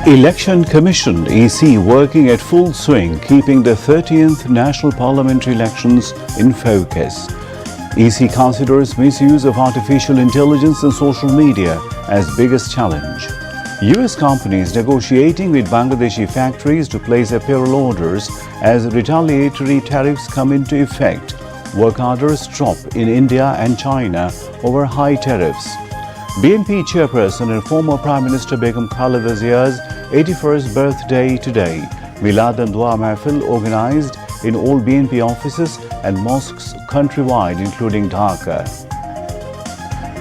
Election Commission (EC) working at full swing, keeping the 13th national parliamentary elections in focus. EC considers misuse of artificial intelligence and social media as biggest challenge. US companies negotiating with Bangladeshi factories to place apparel orders as retaliatory tariffs come into effect. Work orders drop in India and China over high tariffs. BNP chairperson and former Prime Minister Begum Khaleda Zia's 81st birthday today. Milad and Dua Mahfil organized in all BNP offices and mosques countrywide, including Dhaka.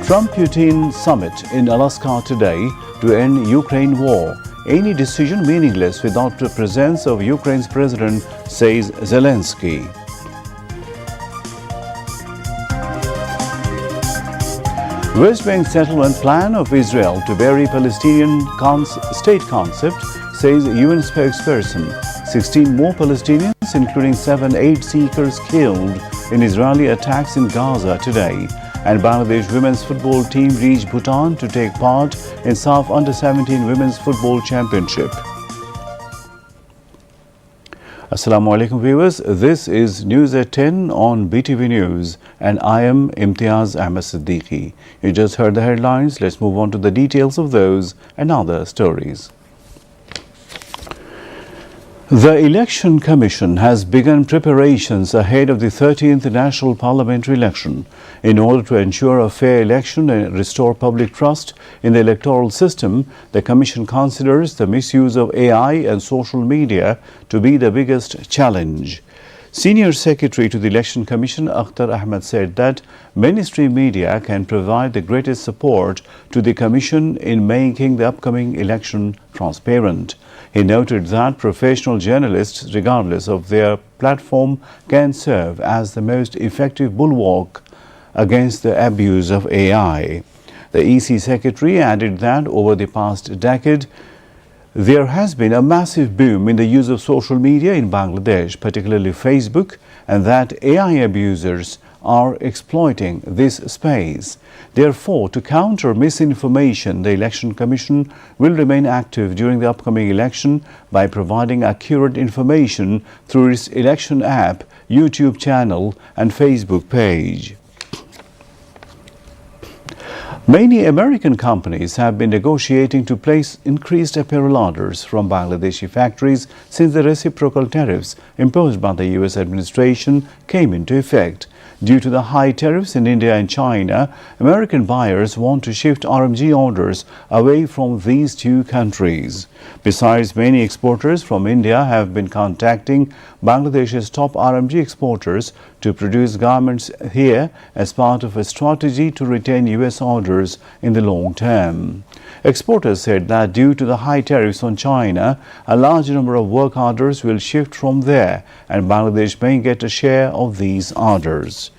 Trump-Putin summit in Alaska today to end Ukraine war. Any decision meaningless without the presence of Ukraine's president, says Zelensky. West Bank settlement plan of Israel to bury Palestinian state concept, says UN spokesperson. 16 more Palestinians, including 7 aid seekers, killed in Israeli attacks in Gaza today. And Bangladesh women's football team reached Bhutan to take part in SAF Under-17 Women's Football Championship. Assalamu alaikum viewers, this is News at 10 on BTV News and I am Imtiaz Ahmed Siddiqui. You just heard the headlines, let's move on to the details of those and other stories. The Election Commission has begun preparations ahead of the 13th national parliamentary election. In order to ensure a fair election and restore public trust in the electoral system, the Commission considers the misuse of AI and social media to be the biggest challenge. Senior Secretary to the Election Commission, Akhtar Ahmed, said that mainstream media can provide the greatest support to the Commission in making the upcoming election transparent. He noted that professional journalists, regardless of their platform, can serve as the most effective bulwark against the abuse of AI. The EC Secretary added that over the past decade, there has been a massive boom in the use of social media in Bangladesh, particularly Facebook, and that AI abusers are exploiting this space. Therefore, to counter misinformation, the Election Commission will remain active during the upcoming election by providing accurate information through its election app, YouTube channel, and Facebook page. Many American companies have been negotiating to place increased apparel orders from Bangladeshi factories since the reciprocal tariffs imposed by the US administration came into effect. Due to the high tariffs in India and China, American buyers want to shift RMG orders away from these two countries. Besides, many exporters from India have been contacting Bangladesh's top RMG exporters to produce garments here as part of a strategy to retain US orders in the long term. Exporters said that due to the high tariffs on China, a large number of work orders will shift from there and Bangladesh may get a share of these orders.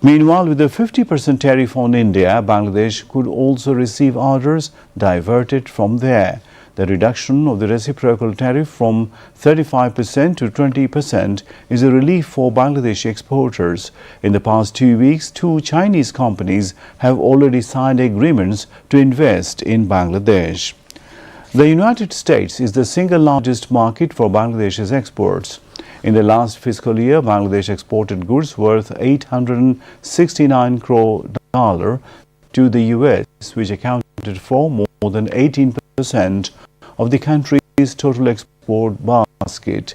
Meanwhile, with a 50% tariff on India, Bangladesh could also receive orders diverted from there. The reduction of the reciprocal tariff from 35% to 20% is a relief for Bangladeshi exporters. In the past 2 weeks, 2 Chinese companies have already signed agreements to invest in Bangladesh. The United States is the single largest market for Bangladesh's exports. In the last fiscal year, Bangladesh exported goods worth $869 crore to the US, which accounted for more than 18% of the country's total export basket.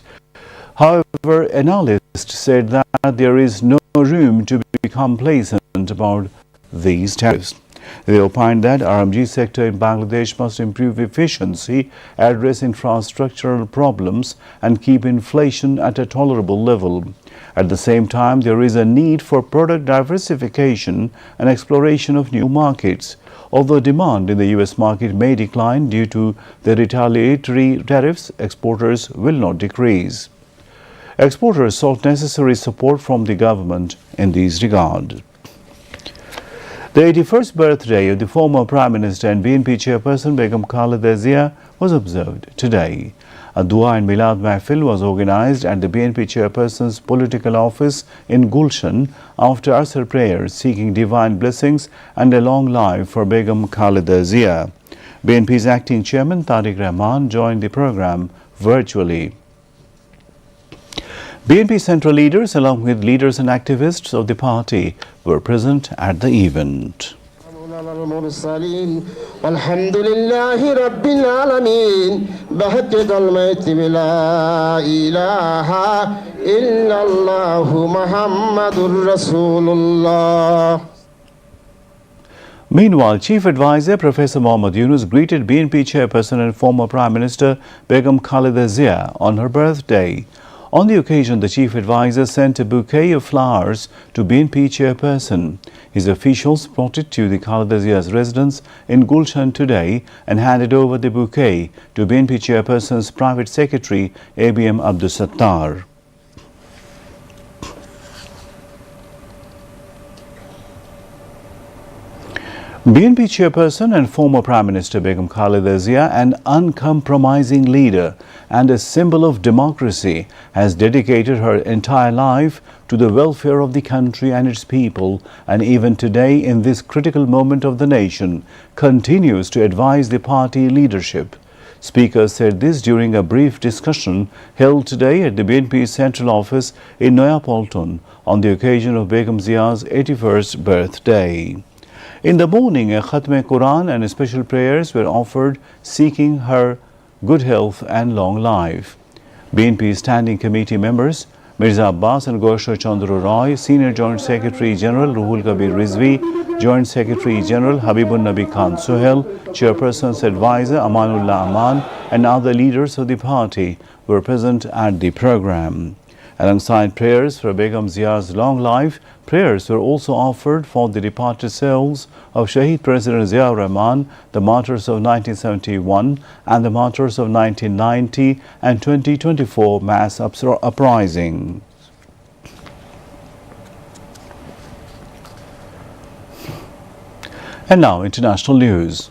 However, analysts said that there is no room to be complacent about these tariffs. They opined that RMG sector in Bangladesh must improve efficiency, address infrastructural problems, and keep inflation at a tolerable level. At the same time, there is a need for product diversification and exploration of new markets. Although demand in the US market may decline due to the retaliatory tariffs, exporters will not decrease. Exporters sought necessary support from the government in this regard. The 81st birthday of the former Prime Minister and BNP chairperson Begum Khaleda Zia was observed today. A Dua and Milad Mahfil was organized at the BNP chairperson's political office in Gulshan after Asr prayers seeking divine blessings and a long life for Begum Khaleda Zia. BNP's acting chairman Tariq Rahman joined the program virtually. BNP central leaders along with leaders and activists of the party were present at the event. والحمد لله رب العالمين بحق كلمة لا إله إلا الله محمد رسول الله. Meanwhile, Chief Advisor Professor Mohammad Yunus greeted BNP chairperson and former Prime Minister Begum Khaleda Zia on her birthday. On the occasion, the Chief Advisor sent a bouquet of flowers to BNP chairperson. His officials plotted to the Khaleda Zia's residence in Gulshan today and handed over the bouquet to BNP chairperson's private secretary ABM Abdul Sattar. BNP chairperson and former Prime Minister Begum Khaleda Zia, an uncompromising leader and a symbol of democracy, has dedicated her entire life to the welfare of the country and its people, and even today, in this critical moment of the nation, continues to advise the party leadership. Speaker said this during a brief discussion held today at the BNP Central Office in Noya Polton on the occasion of Begum Zia's 81st birthday. In the morning, a Khatme Quran and special prayers were offered seeking her good health and long life. BNP Standing Committee members Mirza Abbas and Gosha Chandra Roy, Senior Joint Secretary General Ruhul Kabir Rizvi, Joint Secretary General Habibun Nabi Khan Suhail, Chairperson's Advisor Amanullah Aman and other leaders of the party were present at the program. Alongside prayers for Begum Zia's long life, prayers were also offered for the departed souls of Shaheed President Zia Rahman, the martyrs of 1971 and the martyrs of 1990 and 2024 mass uprising. And now international news.